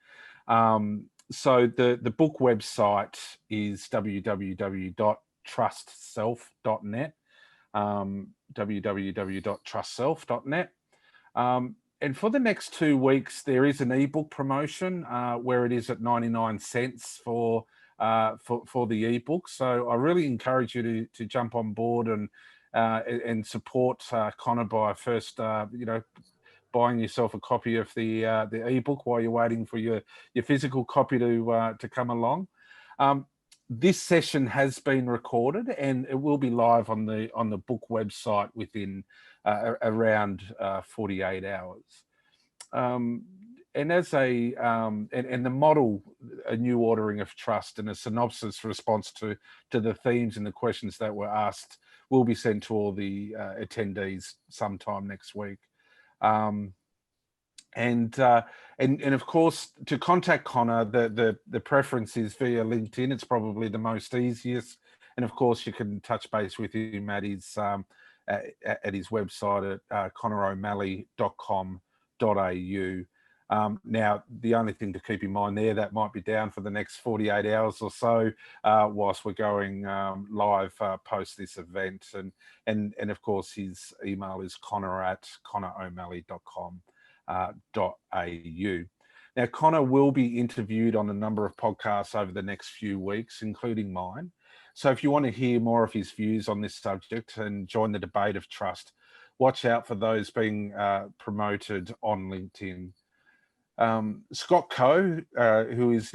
So the book website is www.trustself.net, www.trustself.net. And for the next 2 weeks, there is an ebook promotion where it is at 99 cents for the ebook. So I really encourage you to jump on board and support Conor by first, buying yourself a copy of the ebook while you're waiting for your physical copy to come along. This session has been recorded and it will be live on the book website within around 48 hours. And as and the model, a new ordering of trust and a synopsis response to the themes and the questions that were asked will be sent to all the attendees sometime next week. And of course, to contact Conor, the preference is via LinkedIn. It's probably the most easiest. And of course, you can touch base with him at his website at connoro'malley.com.au. Now, the only thing to keep in mind there, that might be down for the next 48 hours or so whilst we're going live post this event. And of course, his email is connor@connoro'malley.com.au. Now, Conor will be interviewed on a number of podcasts over the next few weeks, including mine. So if you want to hear more of his views on this subject and join the debate of trust, watch out for those being promoted on LinkedIn. Scott Coe, who is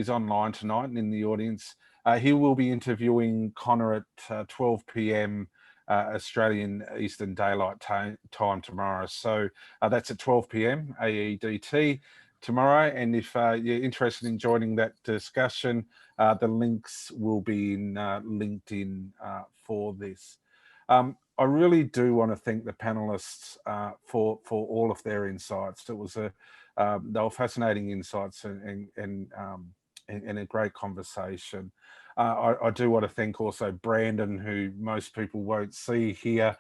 online tonight and in the audience, he will be interviewing Conor at 12 p.m. Australian Eastern Daylight Time tomorrow. So that's at 12 p.m. AEDT tomorrow. And if you're interested in joining that discussion, the links will be in LinkedIn for this. I really do want to thank the panelists for all of their insights. It was they were fascinating insights and a great conversation. I do want to thank also Brandon, who most people won't see here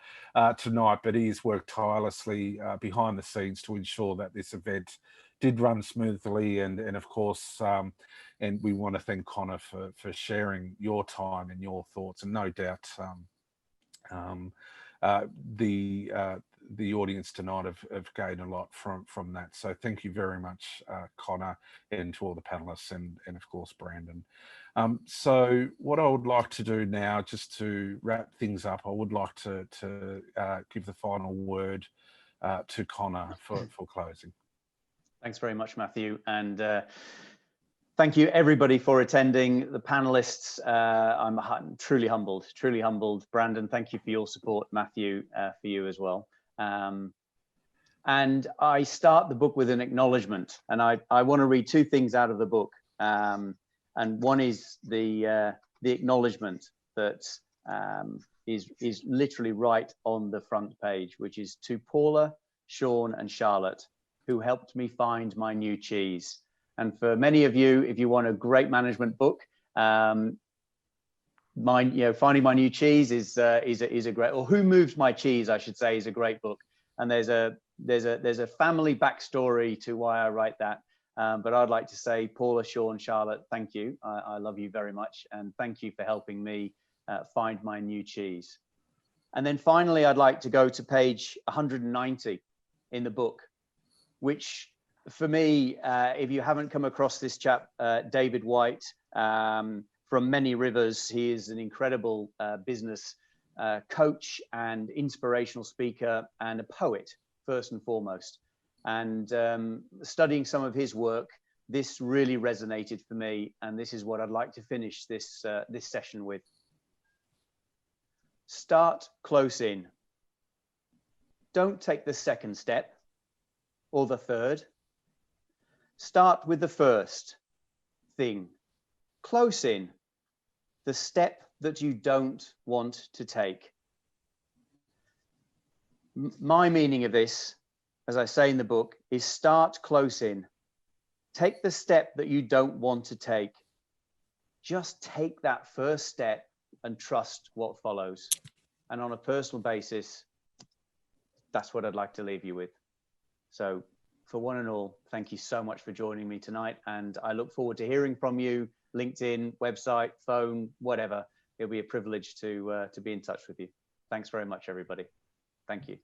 tonight, but he's worked tirelessly behind the scenes to ensure that this event did run smoothly. And of course, and we want to thank Conor for sharing your time and your thoughts, and no doubt the audience tonight have gained a lot from that. So thank you very much, Conor, and to all the panelists, and of course Brandon. So what I would like to do now, just to wrap things up, I would like to give the final word to Conor for closing. Thanks very much, Matthew, and thank you everybody for attending. The panelists, I'm truly humbled. Brandon, thank you for your support. Matthew, for you as well. And I start the book with an acknowledgement, and I want to read two things out of the book. And one is the acknowledgement that is literally right on the front page, which is to Paula, Sean, and Charlotte, who helped me find my new cheese. And for many of you, if you want a great management book, Finding My New Cheese is a great, or Who Moved My Cheese, I should say, is a great book. And there's a family backstory to why I write that. But I'd like to say, Paula, Sean, Charlotte, thank you. I love you very much, and thank you for helping me find my new cheese. And then finally, I'd like to go to page 190 in the book, which, for me, if you haven't come across this chap, David White, from Many Rivers, he is an incredible business coach and inspirational speaker and a poet, first and foremost. And studying some of his work, this really resonated for me. And this is what I'd like to finish this session with. Start close in. Don't take the second step or the third. Start with the first thing, close in, the step that you don't want to take. My meaning of this, as I say in the book, is start close in. Take the step that you don't want to take. Just take that first step and trust what follows. And on a personal basis, that's what I'd like to leave you with. So for one and all, thank you so much for joining me tonight. And I look forward to hearing from you, LinkedIn, website, phone, whatever. It'll be a privilege to be in touch with you. Thanks very much, everybody. Thank you.